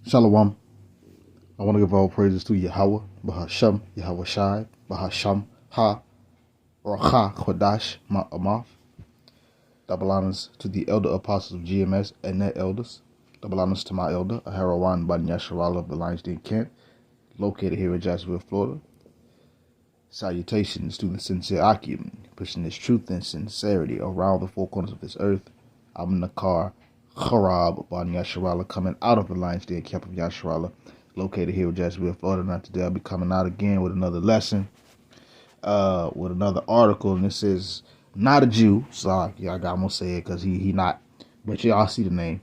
Shalom. I want to give all praises to Yahweh, Bahashem, Yahweh Shai, Bahasham, Ha, Racha, Chodash, Ma'amath. Double honors to the elder apostles of GMS and their elders. Double honors to my elder, Aharawan Ban Yasharala of the Lions Den Camp, located here in Jacksonville, Florida. Salutations to the sincere Akim, pushing this truth and sincerity around the four corners of this earth. I'm Nakar Harab Ban Yasharala, coming out of the Lions Den Camp of Yasharala, located here in Jacksonville, Florida. Not today, I'll be coming out again with another lesson, with another article, and this is not a Jew, so I'm gonna say it because he not, but y'all see the name.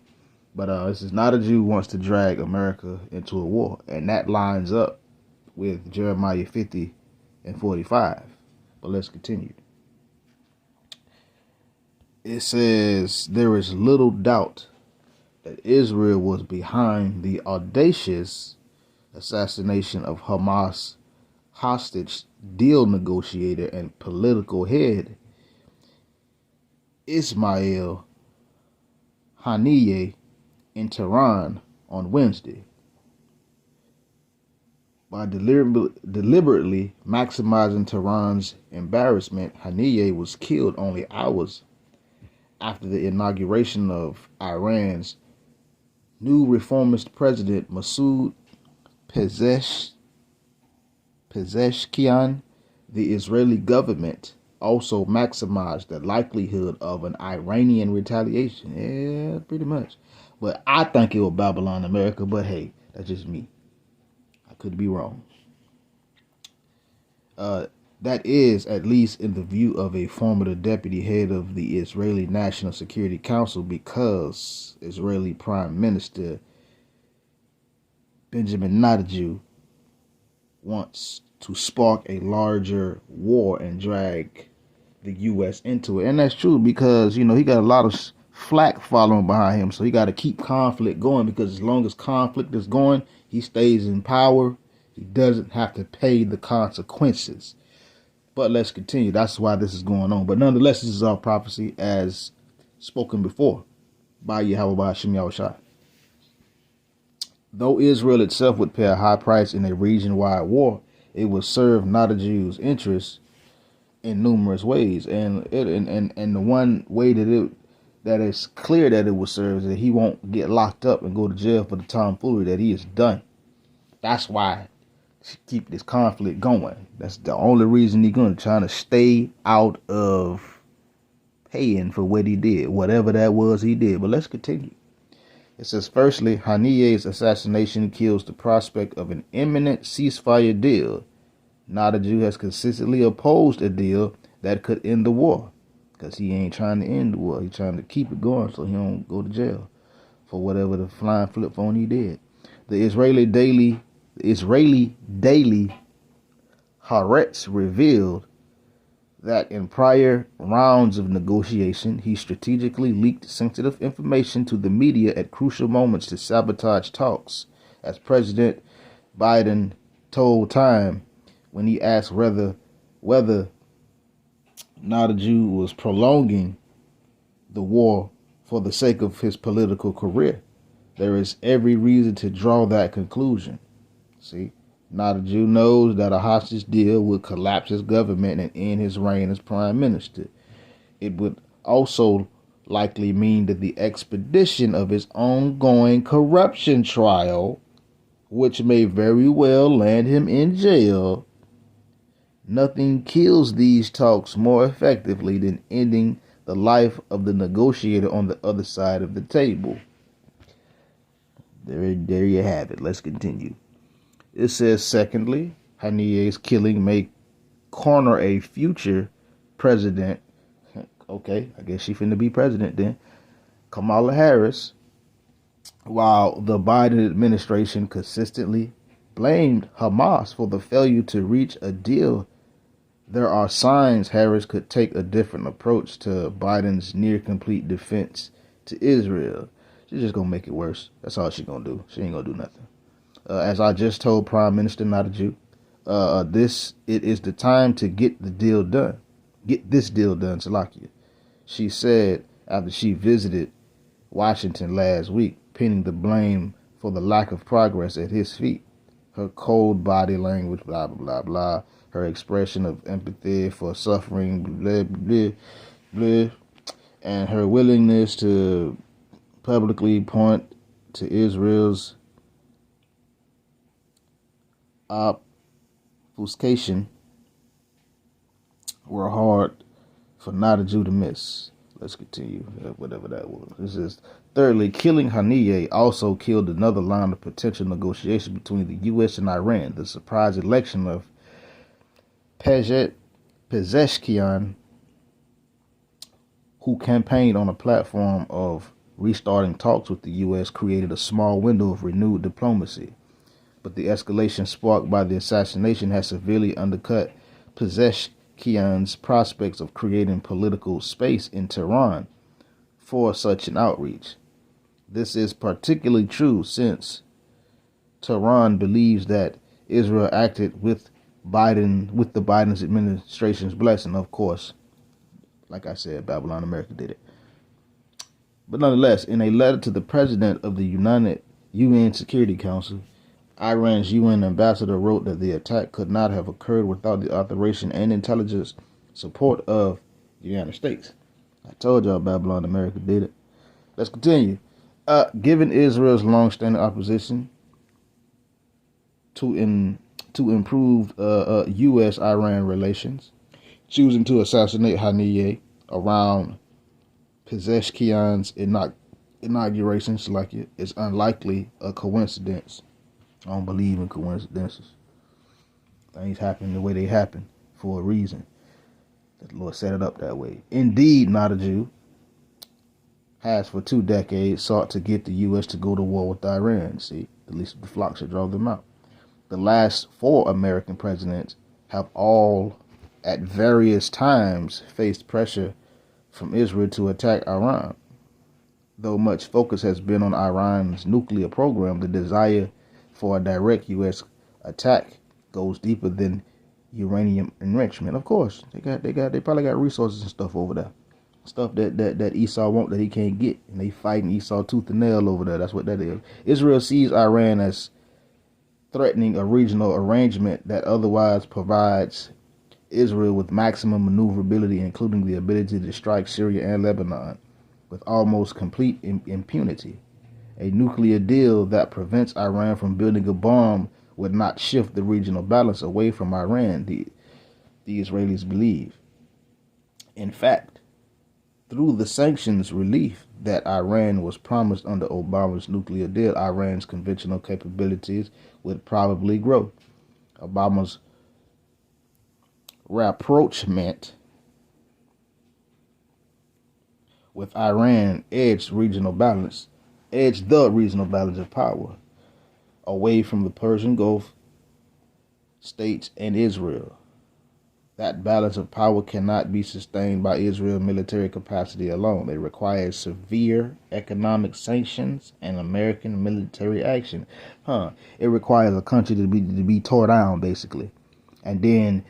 But this is not a Jew wants to drag America into a war, and that lines up with Jeremiah 50 and 45. But let's continue. It says, there is little doubt that Israel was behind the audacious assassination of Hamas hostage deal negotiator and political head Ismail Haniyeh in Tehran on Wednesday. By deliberately maximizing Tehran's embarrassment, Haniyeh was killed only hours after the inauguration of Iran's new reformist president Masoud Pezeshkian. The Israeli government also maximized the likelihood of an Iranian retaliation. Yeah, pretty much. But I think it was Babylon, America. But hey, that's just me. I could be wrong. That is, at least in the view of a former deputy head of the Israeli National Security Council, because Israeli Prime Minister Benjamin Netanyahu wants to spark a larger war and drag the U.S. into it. And that's true because, he got a lot of flack following behind him. So he got to keep conflict going, because as long as conflict is going, he stays in power. He doesn't have to pay the consequences. But let's continue. That's why this is going on. But nonetheless, this is all prophecy as spoken before by Yahweh Bahashim Yahushai. Though Israel itself would pay a high price in a region-wide war, it would serve not a Jew's interests in numerous ways. And the one way that is clear that it will serve is that he won't get locked up and go to jail for the tomfoolery that he has done. That's why keep this conflict going. That's the only reason he's going to try to stay out of paying for what he did, whatever that was he did. But let's continue. It says, firstly, Haniyeh's assassination kills the prospect of an imminent ceasefire deal. Not a Jew has consistently opposed a deal that could end the war, because he ain't trying to end the war. He's trying to keep it going so he don't go to jail for whatever the flying flip phone he did. The Israeli daily Haaretz revealed that in prior rounds of negotiation, he strategically leaked sensitive information to the media at crucial moments to sabotage talks, as President Biden told Time when he asked whether not a Jew was prolonging the war for the sake of his political career. There is every reason to draw that conclusion. See, not a Jew knows that a hostage deal would collapse his government and end his reign as prime minister. It would also likely mean that the expedition of his ongoing corruption trial, which may very well land him in jail. Nothing kills these talks more effectively than ending the life of the negotiator on the other side of the table. There you have it. Let's continue. It says, secondly, Haniyeh's killing may corner a future president. Okay, I guess she finna be president then. Kamala Harris. While the Biden administration consistently blamed Hamas for the failure to reach a deal, there are signs Harris could take a different approach to Biden's near-complete defense to Israel. She's just going to make it worse. That's all she's going to do. She ain't going to do nothing. As I just told Prime Minister, not a Jew, it is the time to get the deal done. Get this deal done, Salakia. She said after she visited Washington last week, pinning the blame for the lack of progress at his feet. Her cold body language, blah, blah, blah, blah. Her expression of empathy for suffering, blah, blah, blah. And her willingness to publicly point to Israel's obfuscation were hard for not a Jew to miss. Let's continue, whatever that was. This is thirdly, killing Haniyeh also killed another line of potential negotiation between the U.S. and Iran. The surprise election of Pezeshkian, who campaigned on a platform of restarting talks with the U.S., created a small window of renewed diplomacy. But the escalation sparked by the assassination has severely undercut Pezeshkian's prospects of creating political space in Tehran for such an outreach. This is particularly true since Tehran believes that Israel acted with the Biden's administration's blessing. Of course, like I said, Babylon America did it. But nonetheless, in a letter to the president of the United UN Security Council, Iran's UN ambassador wrote that the attack could not have occurred without the authorization and intelligence support of the United States. I told y'all Babylon America did it. Let's continue. Given Israel's long-standing opposition to improved U.S.-Iran relations, choosing to assassinate Haniyeh around Pezeshkian's inauguration is unlikely a coincidence. I don't believe in coincidences. Things happen the way they happen for a reason. The Lord set it up that way. Indeed, not a Jew has for 2 decades sought to get the U.S. to go to war with Iran. See, at least the flock should draw them out. The last 4 American presidents have all at various times faced pressure from Israel to attack Iran. Though much focus has been on Iran's nuclear program, the desire for a direct U.S. attack goes deeper than uranium enrichment. Of course, they probably got resources and stuff over there, stuff that Esau wants that he can't get, and they fighting Esau tooth and nail over there. That's what that is. Israel sees Iran as threatening a regional arrangement that otherwise provides Israel with maximum maneuverability, including the ability to strike Syria and Lebanon with almost complete impunity. A nuclear deal that prevents Iran from building a bomb would not shift the regional balance away from Iran, the Israelis believe. In fact, through the sanctions relief that Iran was promised under Obama's nuclear deal, Iran's conventional capabilities would probably grow. Obama's rapprochement with Iran edged the regional balance of power away from the Persian Gulf states and Israel. That balance of power cannot be sustained by Israel's military capacity alone. It requires severe economic sanctions and American military action. It requires a country to be tore down, basically. And then,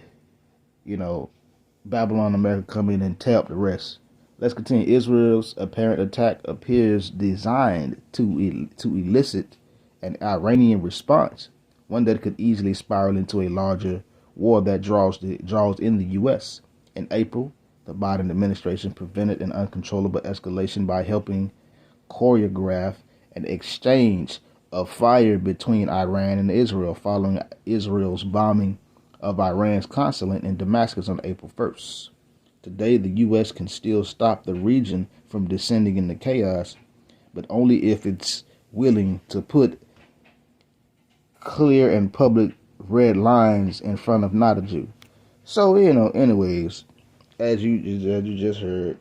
Babylon America come in and tear up the rest. Let's continue. Israel's apparent attack appears designed to elicit an Iranian response, one that could easily spiral into a larger war that draws in the U.S. In April, the Biden administration prevented an uncontrollable escalation by helping choreograph an exchange of fire between Iran and Israel following Israel's bombing of Iran's consulate in Damascus on April 1st. Today, the U.S. can still stop the region from descending into chaos, but only if it's willing to put clear and public red lines in front of not a Jew. So, anyways, as you just heard,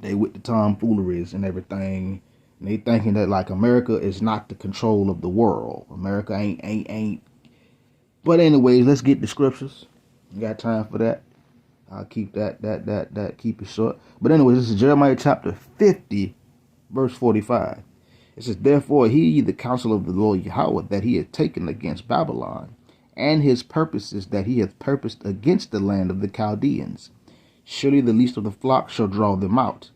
they with the tomfooleries and everything, and they thinking that like America is not the control of the world. America ain't. But anyways, let's get the scriptures. You got time for that? I'll keep that keep it short. But anyways, this is Jeremiah chapter 50, verse 45. It says, therefore, hear ye the counsel of the Lord Yahweh that he hath taken against Babylon, and his purposes that he hath purposed against the land of the Chaldeans. Surely the least of the flock shall draw them out.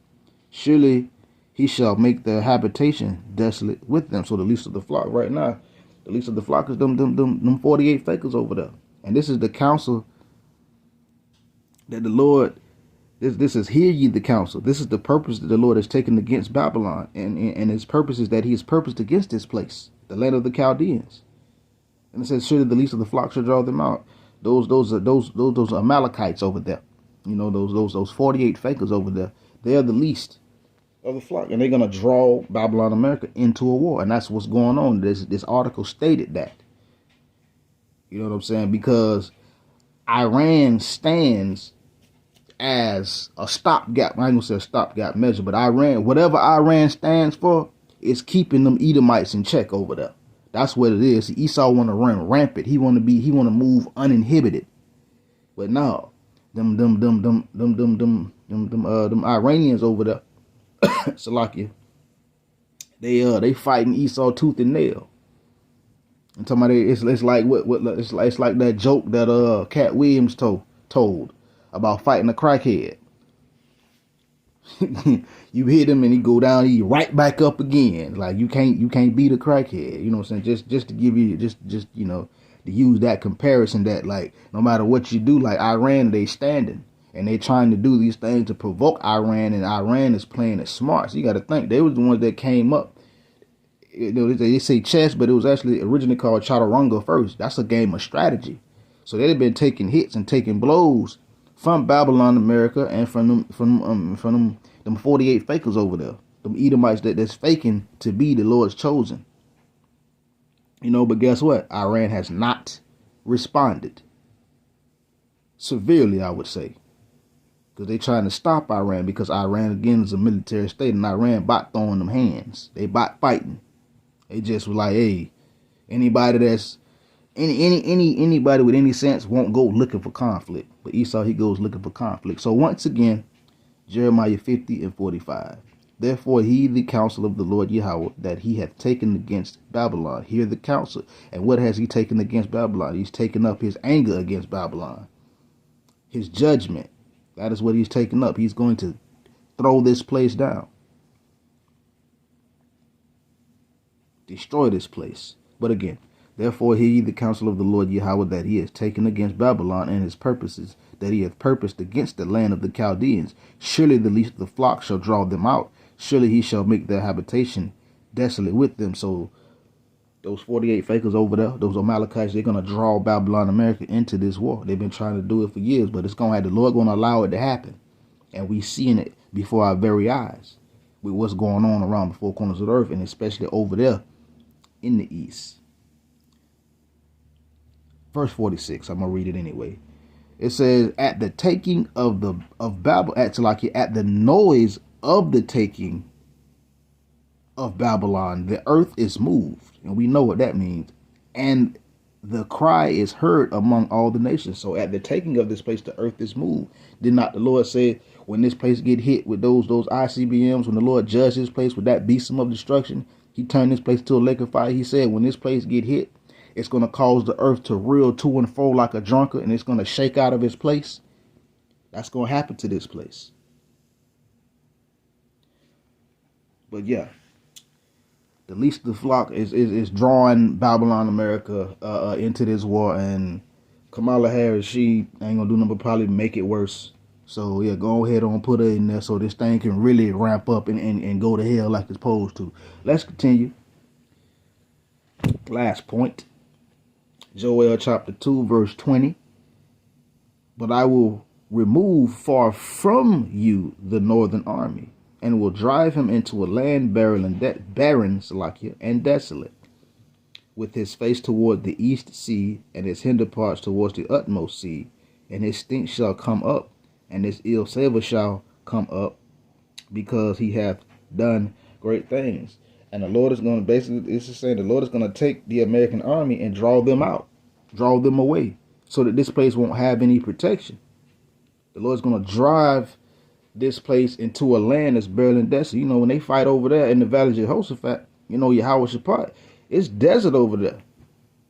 Surely he shall make their habitation desolate with them. So the least of the flock right now, the least of the flock is them 48 fakers over there. And this is the counsel that the Lord, this is, hear ye the counsel. This is the purpose that the Lord has taken against Babylon. And his purpose is that he has purposed against this place, the land of the Chaldeans. And it says, surely the least of the flock shall draw them out. Those Amalekites over there. You know, those 48 fakers over there. They are the least of the flock, and they're gonna draw Babylon America into a war, and that's what's going on. This article stated that. You know what I'm saying? Because Iran stands as a stopgap. I ain't gonna say a stopgap measure, but Iran, whatever Iran stands for, is keeping them Edomites in check over there. That's what it is. Esau want to run rampant. He want to move uninhibited. But no, them Iranians over there, Salakia, they fighting Esau tooth and nail. I'm talking about it's like it's like that joke that Cat Williams told about fighting a crackhead. You hit him and he go down, he right back up again. Like you can't beat a crackhead. You know what I'm saying? Just to give you just you know, to use that comparison, that like no matter what you do, like Iran, they standing and they trying to do these things to provoke Iran, and Iran is playing it smart. So you got to think they was the ones that came up. You know, they say chess, but it was actually originally called Chaturanga first. That's a game of strategy. So they've been taking hits and taking blows from Babylon America and from them 48 fakers over there, them Edomites that's faking to be the Lord's chosen. You know, but guess what? Iran has not responded severely, I would say, because they trying to stop Iran, because Iran again is a military state, and Iran bot throwing them hands. They bot fighting. They just was like, hey, anybody that's anybody with any sense won't go looking for conflict. But Esau, he goes looking for conflict. So once again, Jeremiah 50 and 45. Therefore heed the counsel of the Lord Yahweh that he hath taken against Babylon. Hear the counsel. And what has he taken against Babylon? He's taken up his anger against Babylon. His judgment. That is what he's taken up. He's going to throw this place down. Destroy this place. But again, therefore hear ye the counsel of the Lord Yahweh that he has taken against Babylon, and his purposes that he hath purposed against the land of the Chaldeans. Surely the least of the flock shall draw them out. Surely he shall make their habitation desolate with them. So those 48 fakers over there, those Amalekites, they're going to draw Babylon America into this war. They've been trying to do it for years, but it's going to have, the Lord going to allow it to happen. And we seeing it before our very eyes with what's going on around the four corners of the earth, and especially over there in the east. Verse 46, I'm going to read it anyway. It says, at the taking of Babel, at the noise of the taking of Babylon, the earth is moved. And we know what that means. And the cry is heard among all the nations. So at the taking of this place, the earth is moved. Did not the Lord say, when this place get hit with those ICBMs, when the Lord judged this place with that besom of destruction, he turned this place to a lake of fire. He said, when this place get hit, it's going to cause the earth to reel to and fro like a drunkard, and it's going to shake out of its place. That's going to happen to this place. But yeah, the least of the flock is drawing Babylon America into this war, and Kamala Harris, she ain't going to do nothing but probably make it worse. So yeah, go ahead and put her in there so this thing can really ramp up and go to hell like it's supposed to. Let's continue. Last point. Joel chapter 2 verse 20. But I will remove far from you the northern army, and will drive him into a land barren and desolate, with his face toward the east sea, and his hinder parts towards the utmost sea. And his stink shall come up, and his ill savor shall come up, because he hath done great things. And the Lord is going to basically, it's just saying the Lord is going to take the American army and draw them out, draw them away, so that this place won't have any protection. The Lord's going to drive this place into a land that's barren and desolate. You know, when they fight over there in the valley of Jehoshaphat, you know, Yahweh Shaphat, it's desert over there.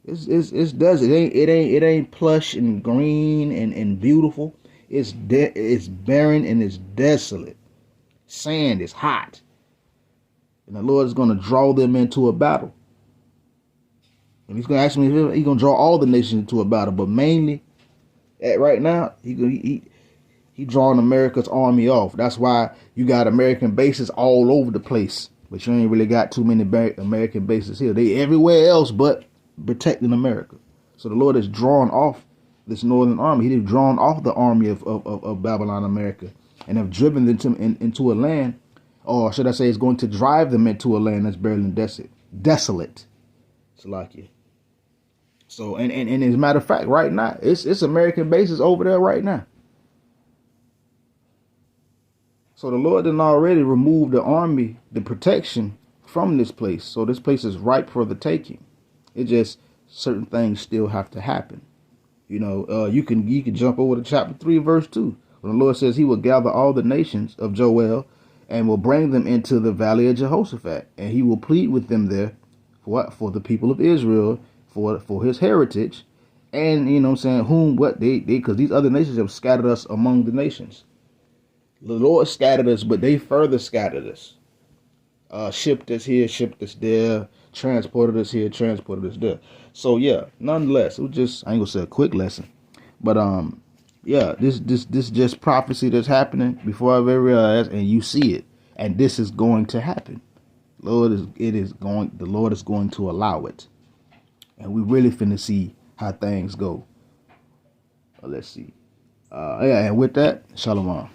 It's desert. It ain't plush and green and beautiful. It's barren and it's desolate. Sand is hot. And the Lord is going to draw them into a battle. And he's going to actually, he's going to draw all the nations into a battle. But mainly, right now, he drawing America's army off. That's why you got American bases all over the place. But you ain't really got too many American bases here. They everywhere else but protecting America. So the Lord is drawing off this northern army. He's drawn off the army of Babylon, America, and have driven them into a land, or should I say, is going to drive them into a land that's barely desolate. Salakia. So, and as a matter of fact, right now, it's American bases over there right now. So the Lord done already removed the army, the protection from this place. So this place is ripe for the taking. It just, certain things still have to happen. You know, you can jump over to chapter 3, verse 2. When the Lord says he will gather all the nations of Joel and will bring them into the valley of Jehoshaphat. And he will plead with them there for the people of Israel, for his heritage. And, you know what I'm saying, because these other nations have scattered us among the nations. The Lord scattered us, but they further scattered us. Shipped us here, shipped us there, transported us here, transported us there. So yeah, nonetheless, it was just, I ain't gonna say a quick lesson, but yeah, this just prophecy that's happening before our very eyes, and you see it, and this is going to happen. The Lord is going to allow it, and we really finna see how things go. Let's see. Yeah, and with that, shalom.